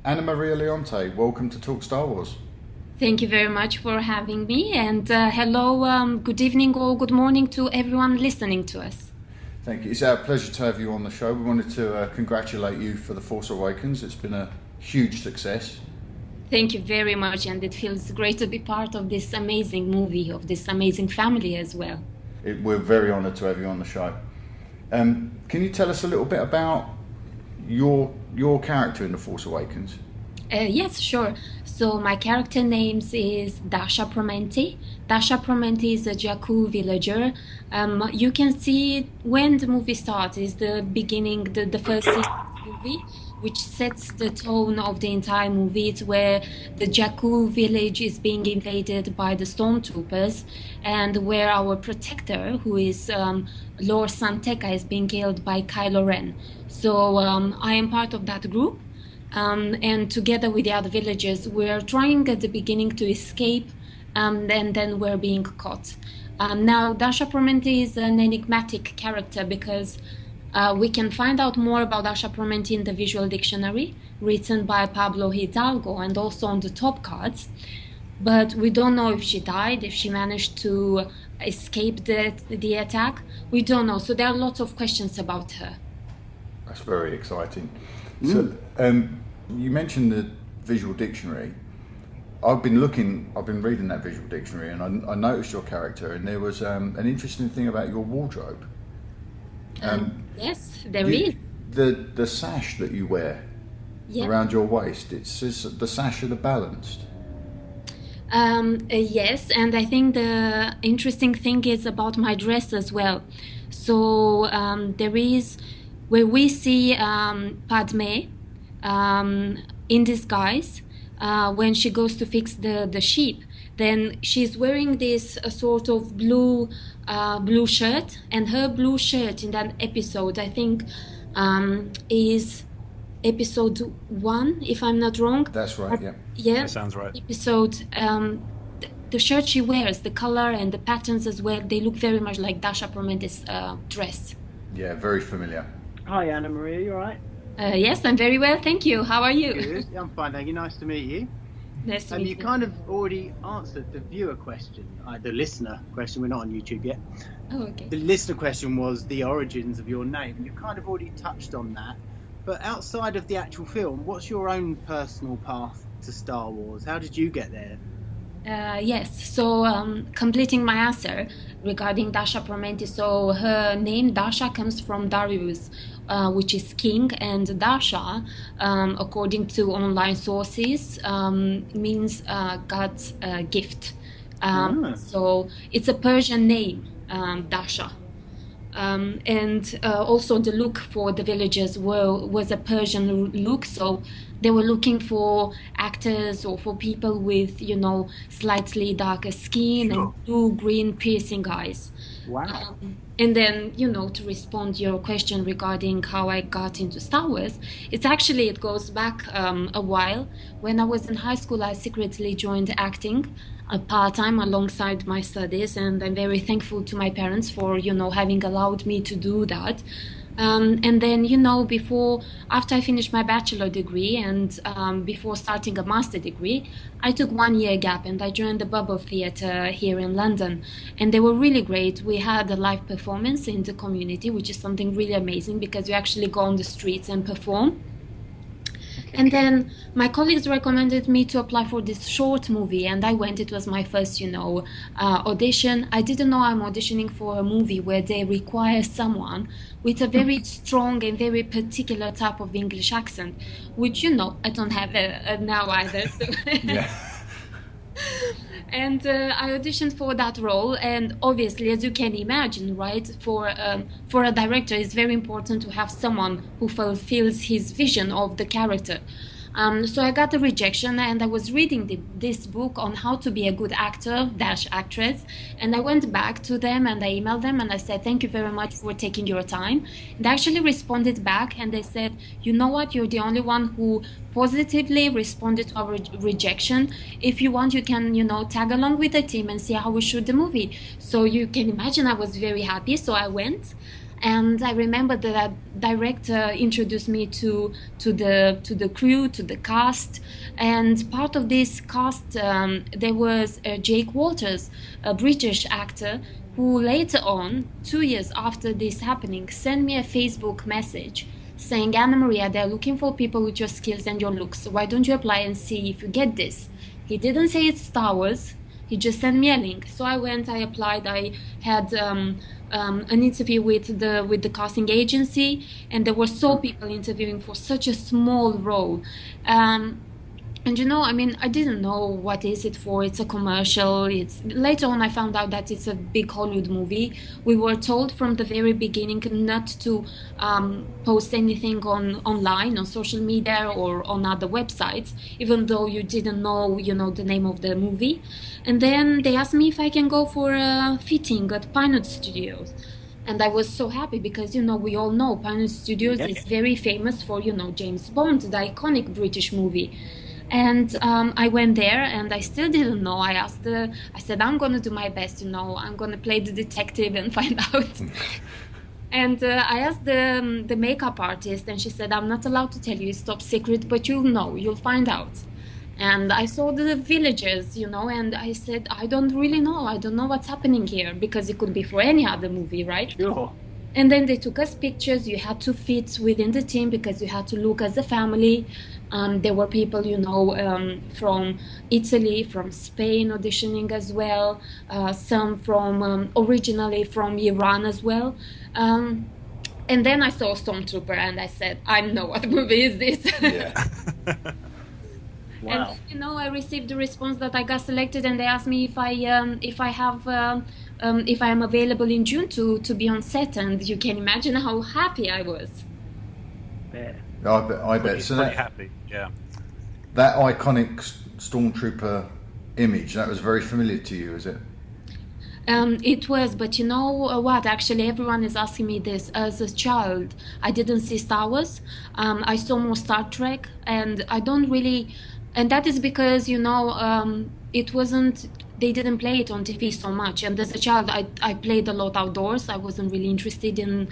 Ana-Maria Leonte, welcome to Talk Star Wars. Thank you very much for having me, and hello, good evening or good morning to everyone listening to us. Thank you. It's our pleasure to have you on the show. We wanted to congratulate you for The Force Awakens. It's been a huge success. Thank you very much, and it feels great to be part of this amazing movie, of this amazing family as well. We're very honoured to have you on the show. Can you tell us a little bit about your character in The Force Awakens? Yes, sure. So my character name is Dasha Promenti. Dasha Promenti is a Jakku villager. You can see when the movie starts, is the beginning, the first scene of the movie, which sets the tone of the entire movie. It's where the Jakku village is being invaded by the stormtroopers, and where our protector, who is Lord Santeca, is being killed by Kylo Ren. So I am part of that group. And together with the other villagers, we're trying at the beginning to escape, and then we're being caught. Now, Dasha Promenti is an enigmatic character because we can find out more about Dasha Promenti in the visual dictionary written by Pablo Hidalgo and also on the top cards. But we don't know if she died, if she managed to escape the attack. We don't know. So there are lots of questions about her. That's very exciting. So, you mentioned the visual dictionary. I've been reading that visual dictionary, and I noticed your character, and there was an interesting thing about your wardrobe. Yes, there is. The sash that you wear around your waist, it says the sash of the balanced. Yes, and I think the interesting thing is about my dress as well. So there is, where we see Padme in disguise when she goes to fix the sheep, then she's wearing this sort of blue shirt, and her blue shirt in that episode, I think, is episode 1, if I'm not wrong. That's right, yeah. Yeah, that sounds right. Episode, the shirt she wears, the color and the patterns as well, they look very much like Dasha Promenti's dress. Yeah, very familiar. Hi, Ana-Maria, you alright? Yes, I'm very well, thank you. How are you? Good. I'm fine, thank you. Nice to meet you. Nice to And meet you you. kind of already answered the viewer question, the listener question. We're not on YouTube yet. Oh, okay. The listener question was the origins of your name. You kind of already touched on that. But outside of the actual film, what's your own personal path to Star Wars? How did you get there? Yes, so completing my answer regarding Dasha Promenti, so her name Dasha comes from Darius, which is king, and Dasha, according to online sources, means God's gift. So it's a Persian name, Dasha. And also the look for the villagers was a Persian look, so they were looking for actors or for people with, slightly darker skin and blue-green piercing eyes. Wow. And then, to respond to your question regarding how I got into Star Wars, it goes back a while. When I was in high school, I secretly joined acting part-time alongside my studies, and I'm very thankful to my parents for, having allowed me to do that. And then, after I finished my bachelor degree and before starting a master degree, I took 1 year gap and I joined the Bubble Theatre here in London. And they were really great. We had a live performance in the community, which is something really amazing because you actually go on the streets and perform. And then my colleagues recommended me to apply for this short movie, and I went. It was my first, audition. I didn't know I'm auditioning for a movie where they require someone with a very strong and very particular type of English accent, which, I don't have now either. So. Yeah. And I auditioned for that role, and obviously, as you can imagine, right, for a director, it's very important to have someone who fulfills his vision of the character. So I got the rejection, and I was reading this book on how to be a good actor / actress, and I went back to them and I emailed them and I said, thank you very much for taking your time. They actually responded back and they said, you know what, you're the only one who positively responded to our rejection. If you want, you can, tag along with the team and see how we shoot the movie. So you can imagine I was very happy, so I went. And I remember that director introduced me to the crew, to the cast, and part of this cast there was Jake Walters, a British actor, who later on, 2 years after this happening, sent me a Facebook message saying, Ana-Maria, they're looking for people with your skills and your looks. Why don't you apply and see if you get this? He didn't say it's Star Wars. He just sent me a link. So I went, I applied, I had an interview with the casting agency, and there were so people interviewing for such a small role. And you know, I mean, I didn't know what is it for. It's a commercial. Later on I found out that it's a big Hollywood movie. We were told from the very beginning not to post anything online, on social media or on other websites, even though you didn't know, the name of the movie. And then they asked me if I can go for a fitting at Pinewood Studios. And I was so happy because, we all know Pinewood Studios is very famous for, James Bond, the iconic British movie. And I went there, and I still didn't know. I said, I'm going to do my best, I'm going to play the detective and find out. And I asked the makeup artist, and she said, I'm not allowed to tell you, it's top secret, but you'll know, you'll find out. And I saw the villagers, and I said, I don't really know. I don't know what's happening here, because it could be for any other movie, right? Sure. And then they took us pictures. You had to fit within the team because you had to look as a family. There were people, from Italy, from Spain auditioning as well. Some from originally from Iran as well. And then I saw Stormtrooper, and I said, I know what movie is this. Yeah. Wow. And I received the response that I got selected, and they asked me if I am available in June to be on set, and you can imagine how happy I was. Yeah. I bet. So pretty happy, yeah. That iconic Stormtrooper image, that was very familiar to you, is it? It was, but you know what? Actually, everyone is asking me this. As a child, I didn't see Star Wars. I saw more Star Trek, and I don't really. And that is because it wasn't. They didn't play it on TV so much. And as a child, I played a lot outdoors. I wasn't really interested in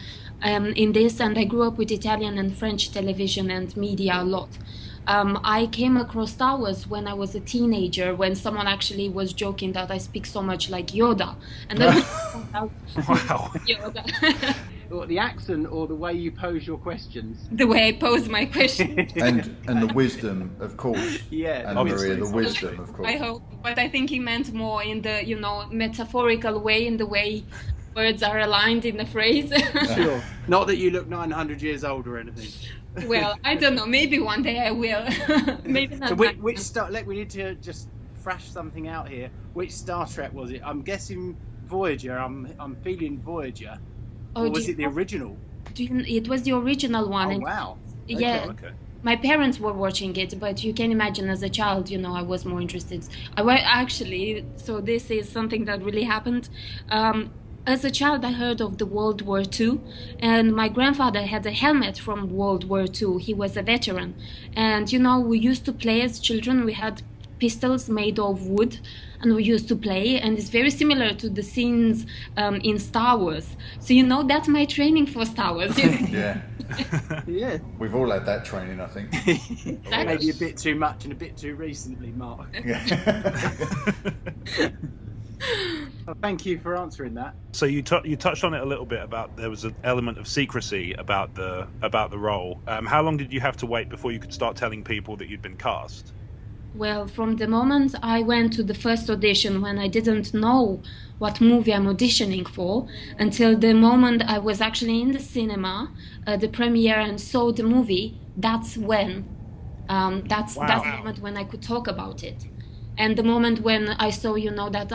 this, and I grew up with Italian and French television and media a lot. I came across Star Wars when I was a teenager, when someone actually was joking that I speak so much like Yoda. And then Wow. Yoda. Or the accent, or the way you pose your questions. The way I pose my questions. And the wisdom, of course. Yeah, Ana-Maria, the wisdom, of course. I hope, but I think he meant more in the, metaphorical way, in the way words are aligned in the phrase. Sure. Not that you look 900 years old or anything. Well, I don't know. Maybe one day I will. Maybe not. So which Star? We need to just thrash something out here. Which Star Trek was it? I'm guessing Voyager. I'm feeling Voyager. Or was it the original? It was the original one. Oh, and wow. Yeah. Okay. My parents were watching it, but you can imagine as a child, I was more interested. Actually, so this is something that really happened. As a child, I heard of the World War II, and my grandfather had a helmet from World War II. He was a veteran. And, we used to play as children. We had pistols made of wood, and we used to play, and it's very similar to the scenes in Star Wars. So, that's my training for Star Wars. Yeah. Yeah. We've all had that training, I think. Maybe a bit too much and a bit too recently, Mark. Well, thank you for answering that. So you touched on it a little bit about there was an element of secrecy about the role. How long did you have to wait before you could start telling people that you'd been cast? Well, from the moment I went to the first audition, when I didn't know what movie I'm auditioning for, until the moment I was actually in the cinema, the premiere, and saw the movie, that's when, that's the moment when I could talk about it. And the moment when I saw, that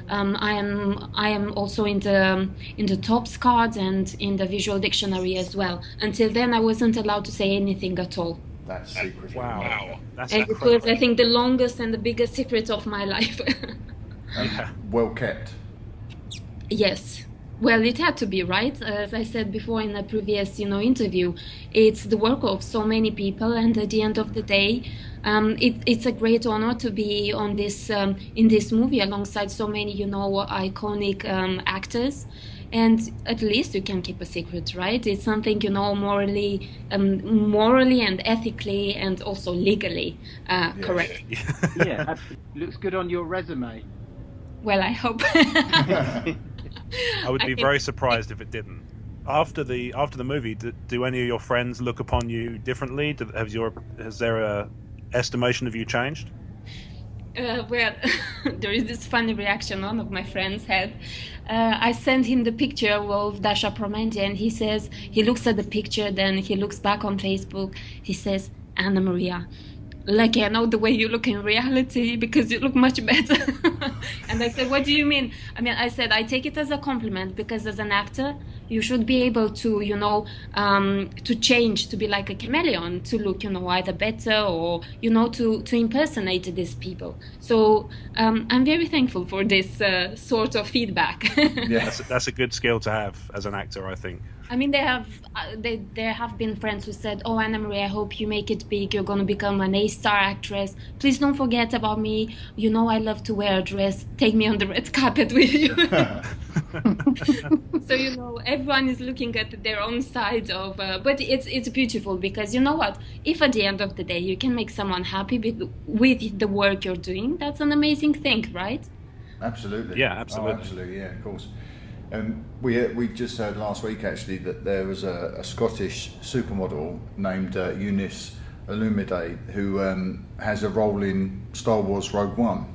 I am also in the tops cards and in the visual dictionary as well. Until then, I wasn't allowed to say anything at all. That's secret. Wow. That's And it incredible. was, I think, the longest and the biggest secret of my life. Yeah. Well kept. Yes. Well, it had to be, right? As I said before in a previous, interview, it's the work of so many people, and at the end of the day, it's a great honor to be on this in this movie alongside so many, iconic actors. and at least you can keep a secret, right? It's something, you know, morally and ethically and also legally correct. Yeah, absolutely. Looks good on your resume. Well, I hope. I would be very surprised if it didn't. After the movie, do any of your friends look upon you differently? Has their estimation of you changed? Well, there is this funny reaction one of my friends had. I sent him the picture of Dasha Promenti, and he looks at the picture, then he looks back on Facebook. He says, Ana-Maria, like, I know the way you look in reality because you look much better. And I said, what do you mean? I said, I take it as a compliment because as an actor, you should be able to, you know, to change, to be like a chameleon, to look, you know, either better or, you know, to impersonate these people. So I'm very thankful for this sort of feedback. Yeah, that's a good skill to have as an actor, I think. I mean, there have been friends who said, "Oh, Ana-Maria, I hope you make it big. You're going to become an A-star actress. Please don't forget about me. You know I love to wear a dress. Take me on the red carpet with you." So, you know, everyone is looking at their own side of... but it's beautiful because, you know what? If at the end of the day you can make someone happy with the work you're doing, that's an amazing thing, right? absolutely. Yeah, absolutely. Oh, absolutely, yeah, of course. We just heard last week actually that there was a Scottish supermodel named Eunice Olumide who has a role in Star Wars Rogue One.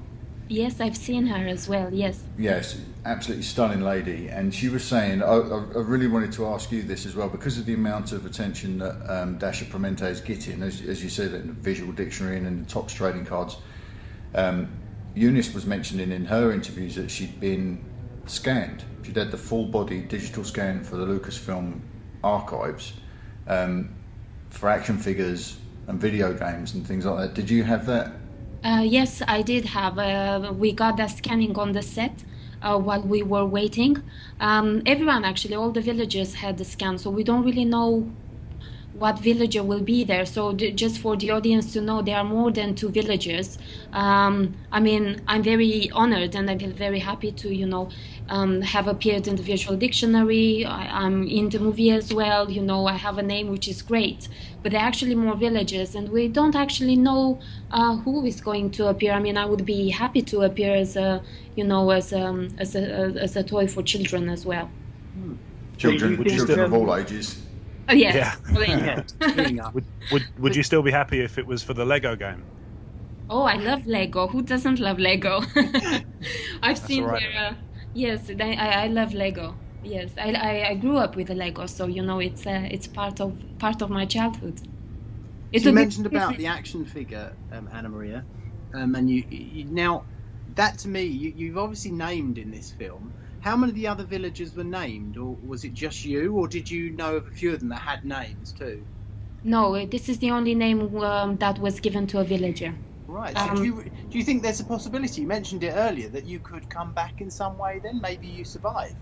Yes, I've seen her as well, yes. Yes, absolutely stunning lady. And she was saying, I really wanted to ask you this as well, because of the amount of attention that Dasha Promenti is getting, as you said, in the visual dictionary and in the Topps trading cards. Eunice was mentioning in her interviews that she'd been scanned. She'd had the full body digital scan for the Lucasfilm archives for action figures and video games and things like that. Did you have that? Yes, I did have. We got the scanning on the set while we were waiting. Everyone, actually, all the villagers had the scan, so we don't really know what villager will be there. So just for the audience to know, there are more than 2 villagers. I'm very honored and I feel very happy to, you know, have appeared in the visual dictionary. I'm in the movie as well. You know, I have a name, which is great. But there are actually more villagers, and we don't actually know who is going to appear. I would be happy to appear as a, you know, as a toy for children as well. Children of all ages. Yeah. Would you still be happy if it was for the Lego game? Oh, I love Lego. Who doesn't love Lego? I've seen right. their... yes, I love Lego. Yes, I grew up with the Lego, so you know it's part of my childhood. You mentioned about the action figure, Ana-Maria, and you now that to me you've obviously named in this film. How many of the other villagers were named, or was it just you, or did you know of a few of them that had names too? No, this is the only name that was given to a villager. Right. So do you think there's a possibility? You mentioned it earlier that you could come back in some way. Then maybe you survive.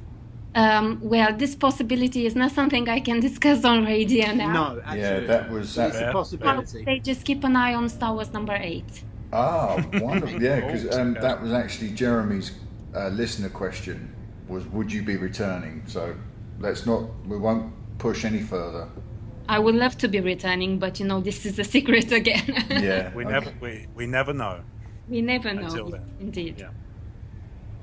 Well, this possibility is not something I can discuss on radio now. No, absolutely. Yeah, that's a possibility. They just keep an eye on Star Wars number 8. Ah, wonderful. Yeah, because that was actually Jeremy's listener question. Was would you be returning? So we won't push any further. I would love to be returning, but you know, this is a secret again. Yeah. We never know. We never know. Until then. Indeed. Yeah.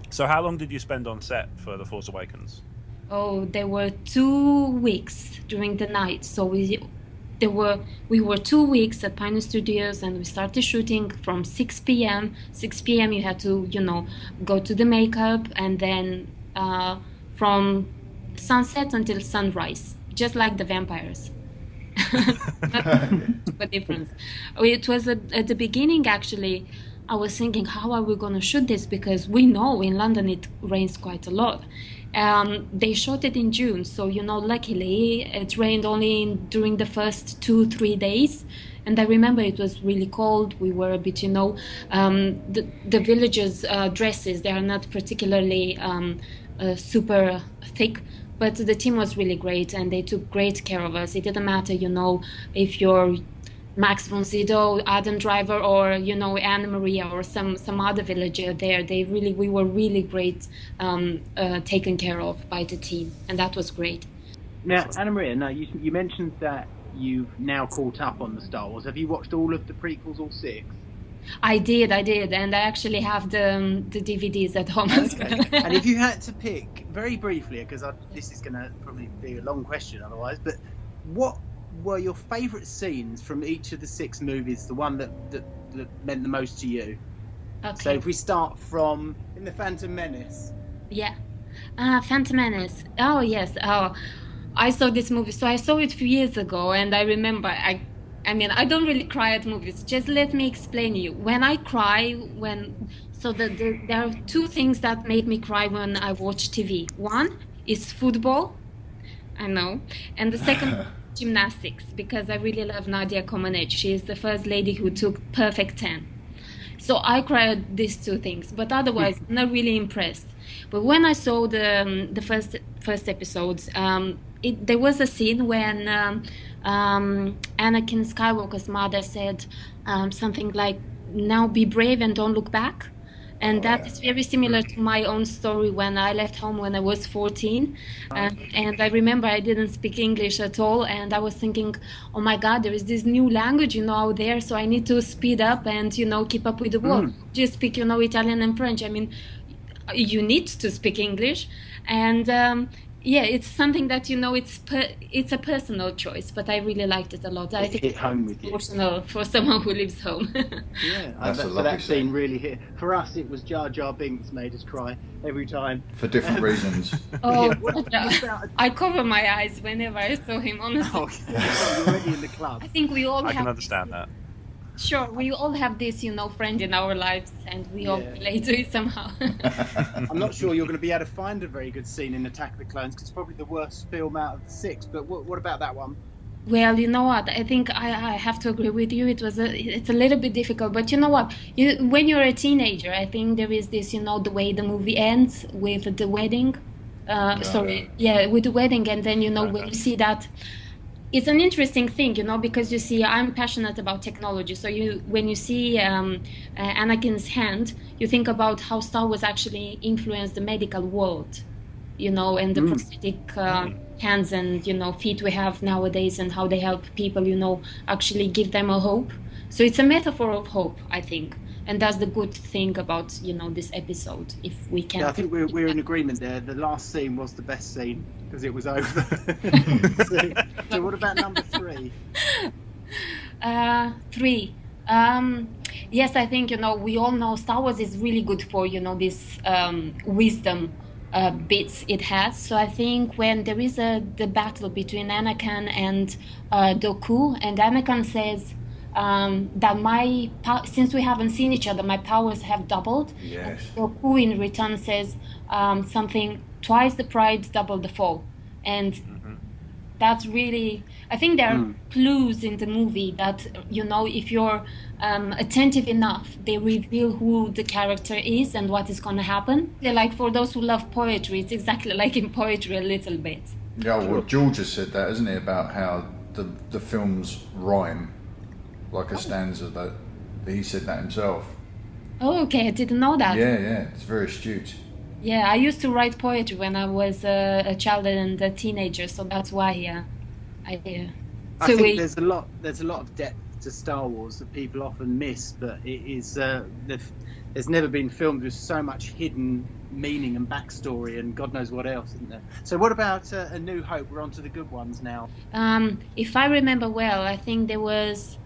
So how long did you spend on set for The Force Awakens? Oh, there were 2 weeks during the night. So we were 2 weeks at Pioneer Studios, and we started shooting from 6 p.m. 6 p.m. you had to, you know, go to the makeup, and then from sunset until sunrise, just like the vampires. What difference? It was at the beginning, actually, I was thinking, how are we going to shoot this? Because we know in London it rains quite a lot. They shot it in June, so, you know, luckily it rained only during the first 2-3 days. And I remember it was really cold. We were a bit, you know, the villagers' dresses, they are not particularly super thick, but the team was really great and they took great care of us. It didn't matter, you know, if you're Max von Sydow, Adam Driver, or Ana-Maria, or some other villager there. We were really great, taken care of by the team, and that was great. Now, Ana-Maria, you mentioned that you've now caught up on the Star Wars. Have you watched all of the prequels, all 6? I did, and I actually have the DVDs at home. Okay. And if you had to pick, very briefly, because this is going to probably be a long question otherwise, but what were your favourite scenes from each of the 6 movies, the one that meant the most to you? Okay. So if we start from in The Phantom Menace. Yeah. Phantom Menace. Oh, yes. Oh, I saw this movie. So I saw it a few years ago, and I remember, I mean, I don't really cry at movies. Just let me explain you. When I cry, there are 2 things that make me cry when I watch TV. One is football, I know, and the second gymnastics, because I really love Nadia Comaneci. She is the first lady who took perfect 10. So I cry at these 2 things, but otherwise, I'm not really impressed. But when I saw the first episodes, there was a scene when Anakin Skywalker's mother said something like, "Now be brave and don't look back." And that is very similar to my own story when I left home when I was 14. And I remember I didn't speak English at all. And I was thinking, oh my God, there is this new language, out there. So I need to speed up and, keep up with the world. Just speak, Italian and French. I mean, you need to speak English. And it's something that, it's a personal choice. But I really liked it a lot. I think hit home with you. Emotional for someone who lives home. Yeah, that scene really hit. For us, it was Jar Jar Binks made us cry every time. For different reasons. Oh, I cover my eyes whenever I saw him, honestly. Oh, you're already in the club. I think we all I have can understand that. Sure, we all have this, friend in our lives, and we all relate to it somehow. I'm not sure you're going to be able to find a very good scene in Attack of the Clones, because it's probably the worst film out of the 6. But what about that one? Well, you know what? I think I have to agree with you. It's a little bit difficult, but you know what? When you're a teenager, I think there is this, the way the movie ends with the wedding. With the wedding, and then when you see that. It's an interesting thing, because you see, I'm passionate about technology. So when you see Anakin's hand, you think about how Star Wars actually influenced the medical world, and the prosthetic hands and, feet we have nowadays, and how they help people, actually give them a hope. So it's a metaphor of hope, I think. And that's the good thing about, this episode, if we can. Yeah, I think we're in agreement there. The last scene was the best scene, because it was over. So what about number 3? 3. Yes, I think, we all know Star Wars is really good for, this wisdom bits it has. So I think when there is the battle between Anakin and Dooku, and Anakin says, that since we haven't seen each other, my powers have doubled. Yes. Dooku in return says something, twice the pride, double the fall. And that's really, I think there are clues in the movie that, if you're attentive enough, they reveal who the character is and what is going to happen. They're like, for those who love poetry, it's exactly like in poetry a little bit. Yeah, well, George has said that, hasn't he, about how the films rhyme. Like a stanza that he said that himself. Oh, okay, I didn't know that. Yeah, it's very astute. Yeah, I used to write poetry when I was a child and a teenager, so that's why I think there's a lot of depth to Star Wars that people often miss, but it is there's never been filmed with so much hidden meaning and backstory and God knows what else, isn't there? So what about A New Hope? We're on to the good ones now. If I remember well, I think there was.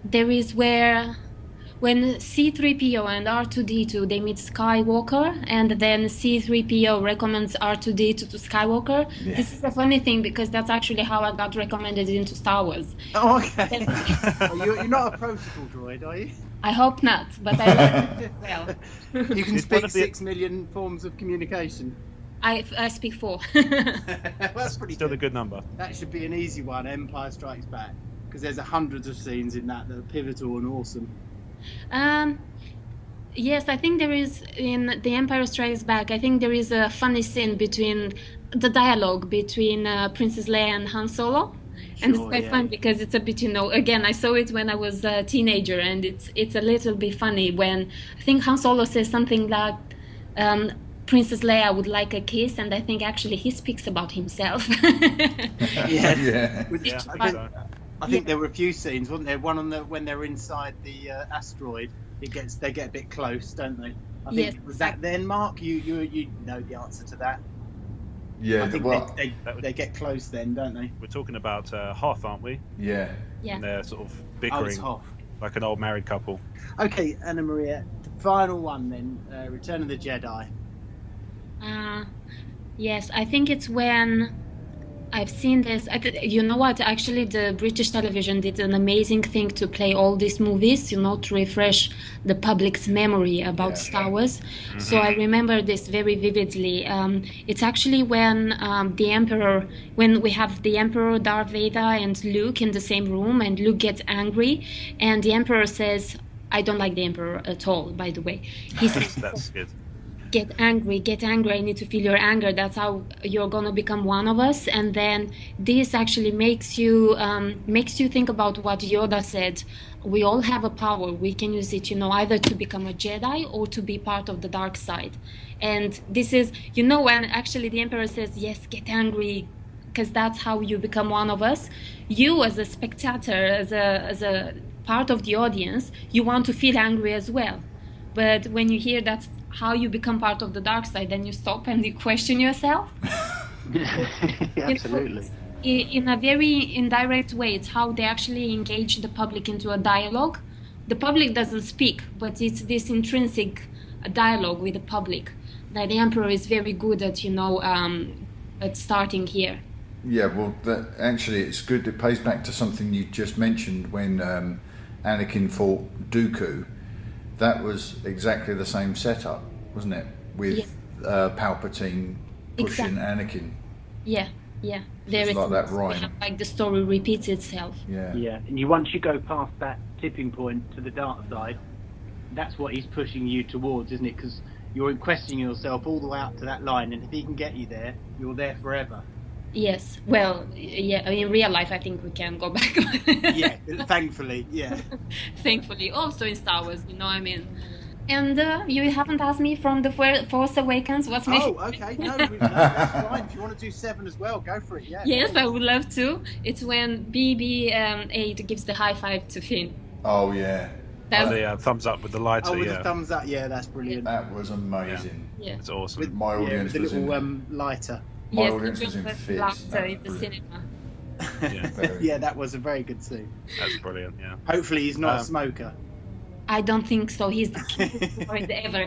There is when C-3PO and R2-D2 they meet Skywalker, and then C-3PO recommends R2-D2 to Skywalker. Yeah. This is a funny thing because that's actually how I got recommended into Star Wars. Oh, okay. You're not a protocol droid, are you? I hope not, but I like it well. You can speak 6 million forms of communication. I speak 4. That's pretty still good. a good number. That should be an easy one, Empire Strikes Back, because there's hundreds of scenes in that are pivotal and awesome. Yes, I think there is in The Empire Strikes Back. I think there is a funny scene between the dialogue between Princess Leia and Han Solo. And it's quite fun because it's a bit, again, I saw it when I was a teenager, and it's a little bit funny when I think Han Solo says something like, Princess Leia would like a kiss, and I think actually he speaks about himself. Yeah. Yeah. I think there were a few scenes, wasn't there? One on when they're inside the asteroid, they get a bit close, don't they? I think was that then, Mark? You know the answer to that. Yeah, I think they get close then, don't they? We're talking about Hoth, aren't we? Yeah. Yeah. And they're sort of Oh, it's bickering Hoth. like an old married couple. Okay, Ana-Maria, the final one then, Return of the Jedi. Yes, I think it's when I've seen this. You know what? Actually, the British television did an amazing thing to play all these movies, to refresh the public's memory about Star Wars. Mm-hmm. So I remember this very vividly. It's actually when when we have the Emperor, Darth Vader, and Luke in the same room, and Luke gets angry, and the Emperor says, "I don't like the Emperor at all, by the way." He says, That's good. Get angry, I need to feel your anger. That's how you're gonna become one of us. And then this actually makes you think about what Yoda said. We all have a power. We can use it, either to become a Jedi or to be part of the dark side. And this is, when actually the Emperor says, yes, get angry, because that's how you become one of us. You as a spectator, as a part of the audience, you want to feel angry as well. But when you hear that's how you become part of the dark side, then you stop and you question yourself. Absolutely. In a very indirect way, it's how they actually engage the public into a dialogue. The public doesn't speak, but it's this intrinsic dialogue with the public that the Emperor is very good at, at starting here. Yeah, well, actually, it's good. It pays back to something you just mentioned when Anakin fought Dooku. That was exactly the same setup, wasn't it? With Palpatine pushing Anakin. Yeah. There is like that rhyme. Like the story repeats itself. Yeah. And once you go past that tipping point to the dark side, that's what he's pushing you towards, isn't it? Because you're questioning yourself all the way up to that line, and if he can get you there, you're there forever. Yes. Well, yeah. In real life, I think we can go back. Yeah. Thankfully. Yeah. Thankfully, also in Star Wars, And you haven't asked me from the Force Awakens what's my... Oh, okay. No, that's fine. If you want to do 7 as well, go for it. Yeah. Yes, I would love to. It's when BB-8 gives the high five to Finn. Oh yeah. The thumbs up with the lighter. Oh, with the thumbs up. Yeah, that's brilliant. That was amazing. Yeah. It's awesome. With, My audience with the was little in. lighter. My Yes, audience it was in was fits. laughter in the Brilliant. cinema. Yeah, that was a very good scene. That's brilliant. Yeah. Hopefully, he's not a smoker. I don't think so. He's the cutest boy ever.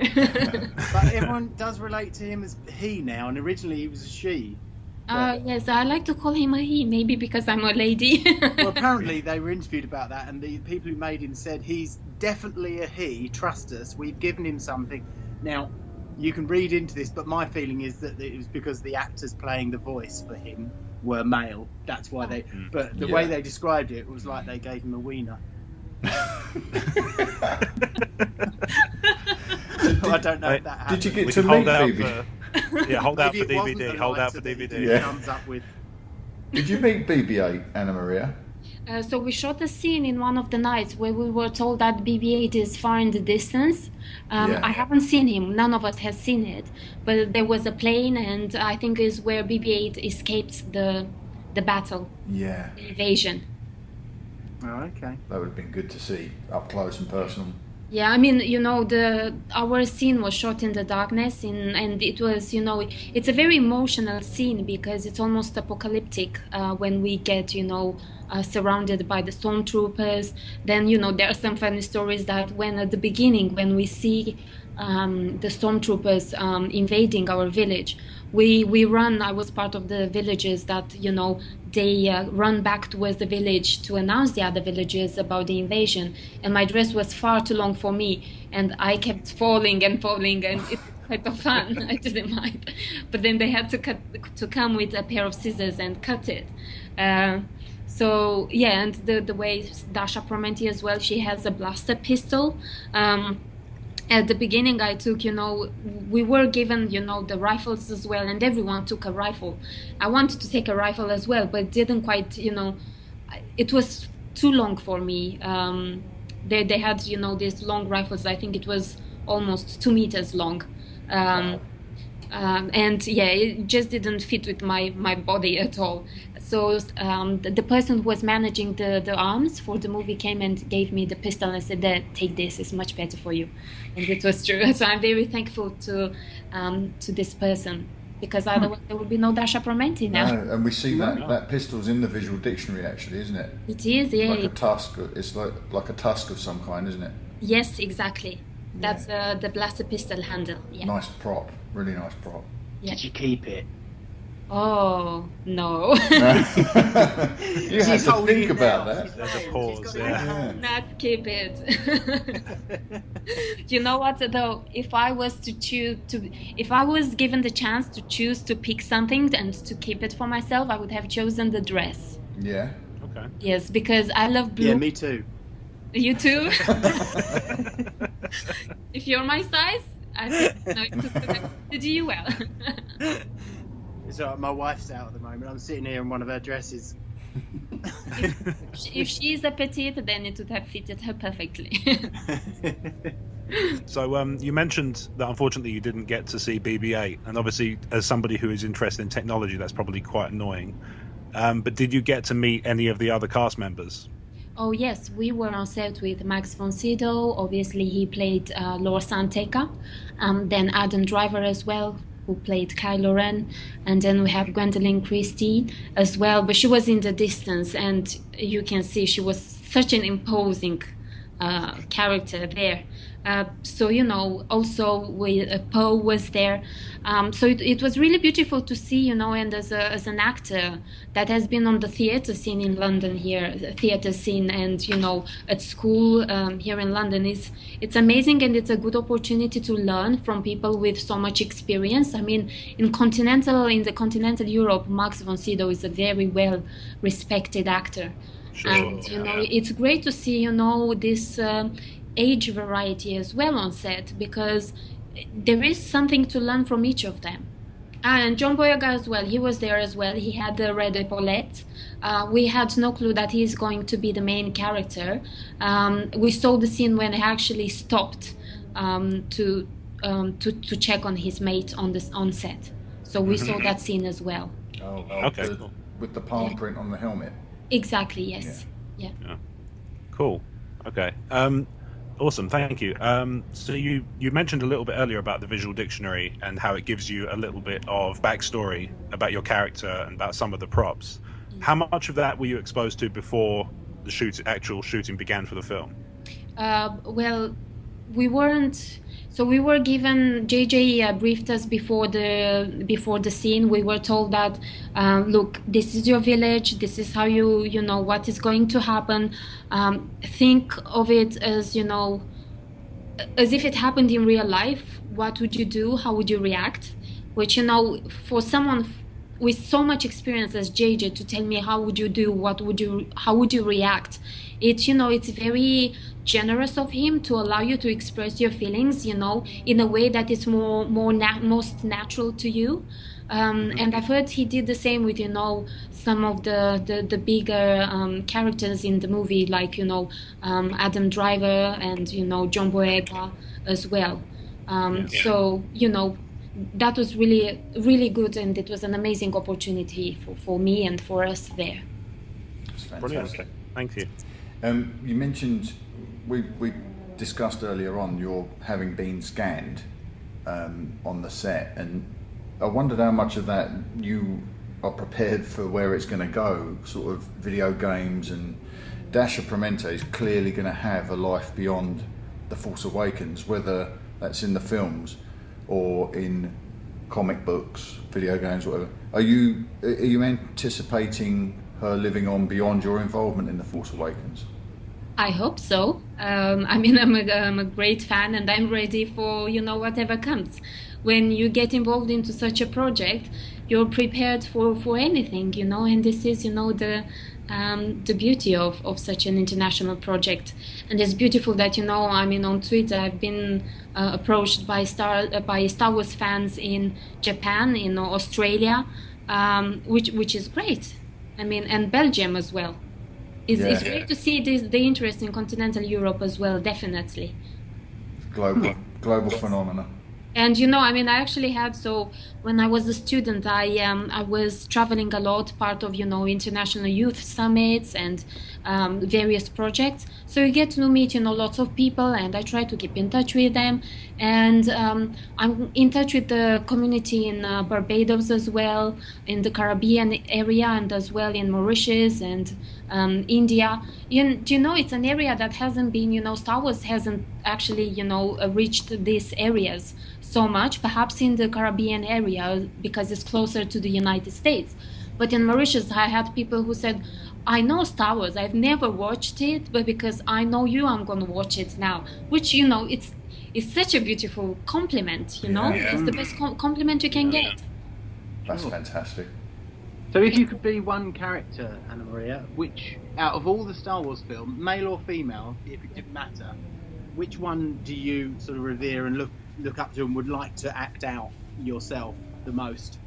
But everyone does relate to him as he now, and originally he was a she. Yes, I like to call him a he, maybe because I'm a lady. Well, apparently they were interviewed about that, and the people who made him said he's definitely a he. Trust us, we've given him something. Now, you can read into this, but my feeling is that it was because the actors playing the voice for him were male. That's why they. But the way they described it was like they gave him a wiener. I don't know if that happened. Did you get We to can meet hold out BB? Yeah, hold out for Maybe it wasn't DVD. the Hold out lighter for that DVD. he Yeah. comes up with. Did you meet BB-8, Ana-Maria? So we shot a scene in one of the nights where we were told that BB-8 is far in the distance. I haven't seen him. None of us has seen it. But there was a plane, and I think is where BB-8 escaped the battle, Yeah. the invasion. Oh, okay. That would have been good to see up close and personal. Yeah, I mean, our scene was shot in the darkness, and it was, it's a very emotional scene because it's almost apocalyptic when we get, surrounded by the stormtroopers. Then, there are some funny stories that when at the beginning, when we see the stormtroopers invading our village, we run. I was part of the villages that, they run back towards the village to announce the other villages about the invasion. And my dress was far too long for me, and I kept falling, and it was quite fun. I didn't mind. But then they had to come with a pair of scissors and cut it. So yeah, and the way Dasha Promenti as well, she has a blaster pistol. At the beginning I took, we were given, the rifles as well, and everyone took a rifle. I wanted to take a rifle as well, but didn't quite, it was too long for me. They had these long rifles. I think it was almost 2 meters long. And yeah, it just didn't fit with my body at all. So the person who was managing the arms for the movie came and gave me the pistol and said, "Dad, take this, it's much better for you." And it was true. So I'm very thankful to this person, because otherwise there would be no Dasha Promenti now. No, and we see that pistol's in the visual dictionary, actually, isn't it? It is, yeah. Like a tusk. It's like a tusk of some kind, isn't it? Yes, exactly. That's the blaster pistol handle. Yeah. Nice prop. Really nice prop. Yeah. Did you keep it? Oh, no. You had to think about that. There's a pause, yeah. Not keep it. You know what, though? If I was given the chance to choose to pick something and to keep it for myself, I would have chosen the dress. Yeah. Okay. Yes, because I love blue. Yeah, me too. You too? If you're my size, I think to do you well. It's all right, my wife's out at the moment. I'm sitting here in one of her dresses. If she's a petite, then it would have fitted her perfectly. So you mentioned that unfortunately you didn't get to see BB-8, and obviously as somebody who is interested in technology, that's probably quite annoying. But did you get to meet any of the other cast members? Oh yes, we were on set with Max von Sydow. Obviously he played Lor San Tekka. Then Adam Driver as well, who played Kylo Ren, and then we have Gwendolyn Christie as well, but she was in the distance, and you can see she was such an imposing character there. So also Poe was there. So it was really beautiful to see, and as an actor that has been on the theater scene in London here, and at school here in London, it's amazing, and it's a good opportunity to learn from people with so much experience. I mean, in the continental Europe, Max von Sydow is a very well respected actor. Sure. And it's great to see this age variety as well on set, because there is something to learn from each of them. And John Boyega as well, he was there as well. He had the red epaulette. We had no clue that he's going to be the main character. We saw the scene when he actually stopped to check on his mate on set. So we saw that scene as well. Oh, okay. Cool. With the palm print on the helmet. Exactly, yes. Yeah. Cool. Okay. Awesome, thank you. So you mentioned a little bit earlier about the visual dictionary and how it gives you a little bit of backstory about your character and about some of the props. How much of that were you exposed to before the actual shooting began for the film? Well, we weren't. So we were given. JJ briefed us before the scene. We were told that, look, this is your village. This is how you know what is going to happen. Think of it as as if it happened in real life. What would you do? How would you react? Which for someone with so much experience as JJ to tell me how would you do, how would you react? It's very generous of him to allow you to express your feelings, in a way that is most natural to you. And I've heard he did the same with, some of the bigger characters in the movie, like, Adam Driver and, John Boyega as well. So, that was really, really good, and it was an amazing opportunity for me and for us there. That's fantastic. Brilliant. Thank you. You mentioned, we discussed earlier on your having been scanned on the set, and I wondered how much of that you are prepared for where it's going to go, sort of video games, and Dasha Promenti is clearly going to have a life beyond The Force Awakens, whether that's in the films or in comic books, video games, whatever. Are you anticipating her living on beyond your involvement in The Force Awakens? I hope so. I'm a great fan, and I'm ready for whatever comes. When you get involved into such a project, you're prepared for anything, and this is the beauty of such an international project. And it's beautiful that on Twitter I've been approached by Star Wars fans in Japan, in Australia, which is great. And Belgium as well. It's great to see the interest in continental Europe as well, definitely. Global phenomena. And you know, I mean, I actually had, so when I was a student, I was traveling a lot, part of, you know, international youth summits and various projects. So you get to meet, you know, lots of people, and I try to keep in touch with them. And I'm in touch with the community in Barbados as well, in the Caribbean area, and as well in Mauritius and India. You know, it's an area that hasn't been, you know, Star Wars hasn't actually, you know, reached these areas so much, perhaps in the Caribbean area because it's closer to the United States. But in Mauritius, I had people who said, I know Star Wars, I've never watched it, but because I know you, I'm going to watch it now. Which, you know, it's such a beautiful compliment, you know? Yeah. It's the best compliment you can get. That's fantastic. So if you could be one character, Ana-Maria, which, out of all the Star Wars films, male or female, if it didn't matter, which one do you sort of revere and look up to and would like to act out yourself the most?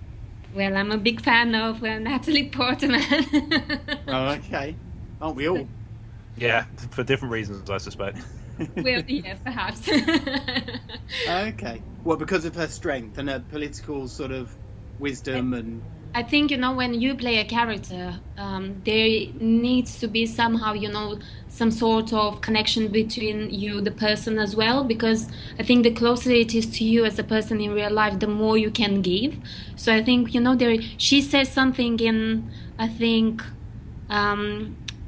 Well, I'm a big fan of Natalie Portman. Oh, okay. Aren't we all? Yeah, for different reasons, I suspect. Well, yeah, perhaps. Okay. Well, because of her strength and her political sort of wisdom and... I think, you know, when you play a character, there needs to be somehow, you know, some sort of connection between you, the person as well, because I think the closer it is to you as a person in real life, the more you can give. So I think, you know, she says something in, I think,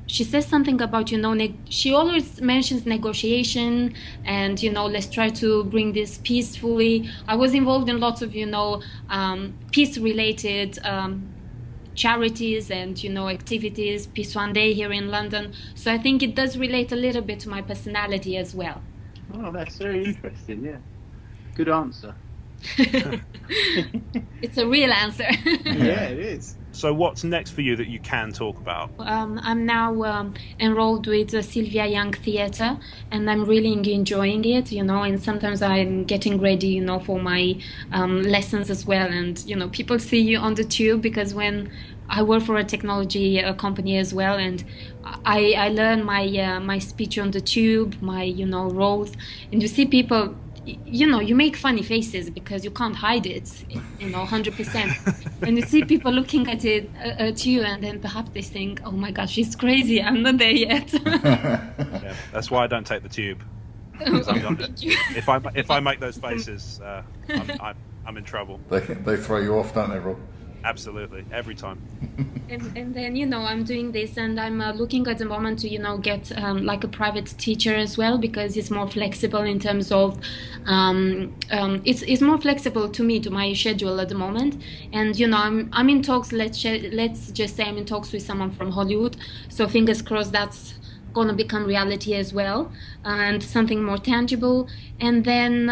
she says something about, you know, she always mentions negotiation and, you know, let's try to bring this peacefully. I was involved in lots of, you know, peace-related charities and, you know, activities, Peace One Day here in London. So I think it does relate a little bit to my personality as well. Oh, that's very interesting, yeah. Good answer. It's a real answer. Yeah, it is. So what's next for you that you can talk about? I'm now enrolled with Sylvia Young Theatre, and I'm really enjoying it, you know, and sometimes I'm getting ready, you know, for my lessons as well. And, you know, people see you on the tube because when I work for a technology company as well, and I learn my speech on the tube, my, you know, roles, and you see people, you know, you make funny faces because you can't hide it, you know, 100%. And you see people looking at you, and then perhaps they think, "Oh my gosh, she's crazy. I'm not there yet." Yeah, that's why I don't take the tube. If I make those faces, I'm in trouble. They throw you off, don't they, Rob? Absolutely, every time. And then, you know, I'm doing this, and I'm looking at the moment to, you know, get like a private teacher as well, because it's more flexible in terms of it's more flexible to me, to my schedule at the moment. And, you know, I'm in talks. Let's just say I'm in talks with someone from Hollywood. So fingers crossed that's gonna become reality as well, and something more tangible. And then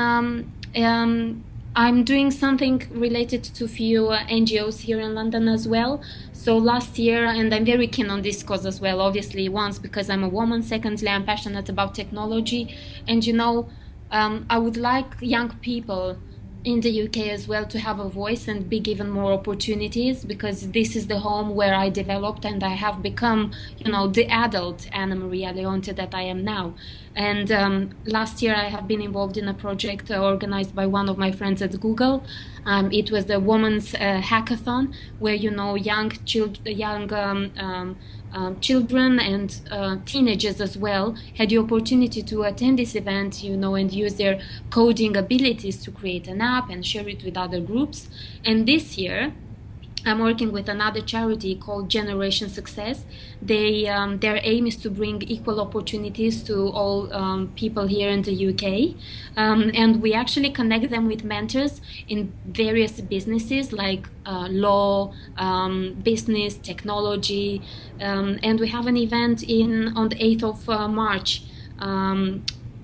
I'm doing something related to a few NGOs here in London as well. So last year, and I'm very keen on this cause as well, obviously, once because I'm a woman, secondly, I'm passionate about technology. And, you know, I would like young people in the UK as well to have a voice and be given more opportunities, because this is the home where I developed and I have become, you know, the adult Ana-Maria Leonte that I am now. And last year I have been involved in a project organized by one of my friends at Google. It was the Women's Hackathon, where, you know, young children and teenagers as well had the opportunity to attend this event, you know, and use their coding abilities to create an app and share it with other groups. And this year I'm working with another charity called Generation Success. Their aim is to bring equal opportunities to all people here in the UK. And we actually connect them with mentors in various businesses like law, business, technology. And we have an event on the 8th of March.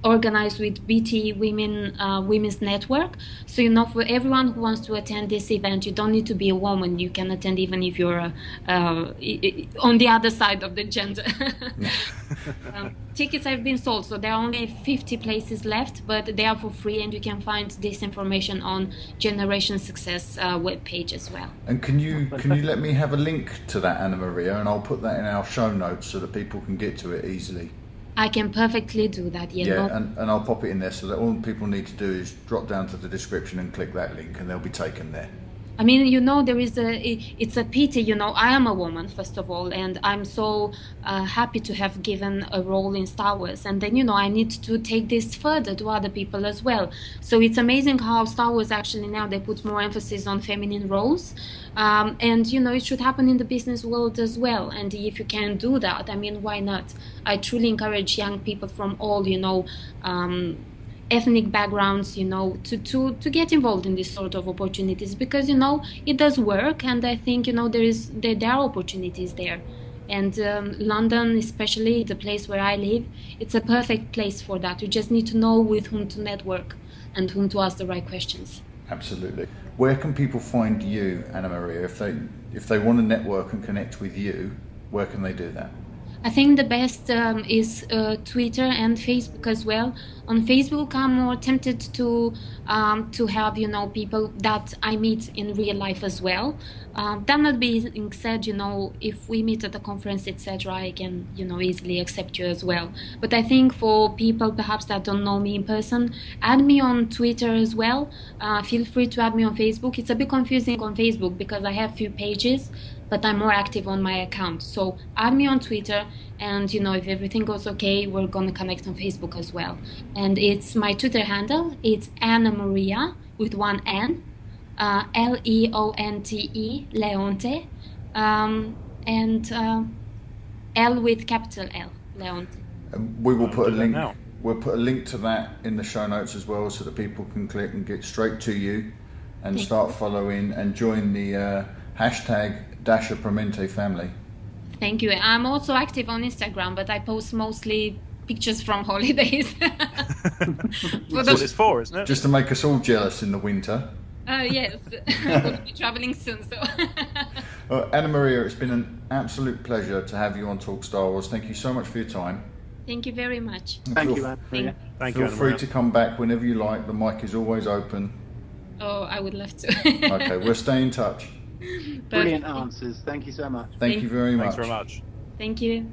Organized with BT Women's Network. So, you know, for everyone who wants to attend this event, you don't need to be a woman. You can attend even if you're on the other side of the gender. Tickets have been sold, so there are only 50 places left, but they are for free, and you can find this information on Generation Success webpage as well. And can you let me have a link to that, Ana-Maria, and I'll put that in our show notes so that people can get to it easily. I can perfectly do that, and I'll pop it in there so that all people need to do is drop down to the description and click that link, and they'll be taken there. I mean, it's a pity, I am a woman, first of all, and I'm so happy to have given a role in Star Wars. And then, I need to take this further to other people as well. So it's amazing how Star Wars actually now, they put more emphasis on feminine roles. And, it should happen in the business world as well. And if you can do that, I mean, why not? I truly encourage young people from all, ethnic backgrounds, to get involved in this sort of opportunities, because it does work, and I think there are opportunities there, and London, especially the place where I live, it's a perfect place for that. You just need to know with whom to network and whom to ask the right questions. Absolutely. Where can people find you, Ana-Maria, if they want to network and connect with you? Where can they do that? I think the best is Twitter and Facebook as well. On Facebook, I'm more tempted to have people that I meet in real life as well. That being said, if we meet at a conference, etc., I can easily accept you as well. But I think for people perhaps that don't know me in person, add me on Twitter as well. Feel free to add me on Facebook. It's a bit confusing on Facebook because I have few pages, but I'm more active on my account. So add me on Twitter, and if everything goes okay, we're gonna connect on Facebook as well. And it's my Twitter handle. It's Ana-Maria with one N, Leonte, Leonte, and L with capital L, Leonte. We will put a link. We'll put a link to that in the show notes as well, so that people can click and get straight to you, and start following and join the hashtag Dasha Promenti family. Thank you. I'm also active on Instagram, but I post mostly pictures from holidays. That's what it's for, isn't it? Just to make us all jealous in the winter. Yes, we'll be traveling soon. So, Ana-Maria, it's been an absolute pleasure to have you on Talk Star Wars. Thank you so much for your time. Thank you very much. Thank you, Ana-Maria. Thank you, Feel free to come back whenever you like. The mic is always open. Oh, I would love to. Okay, we'll stay in touch. Brilliant answers. Thank you so much. Thank you very much. Thanks very much. Thank you.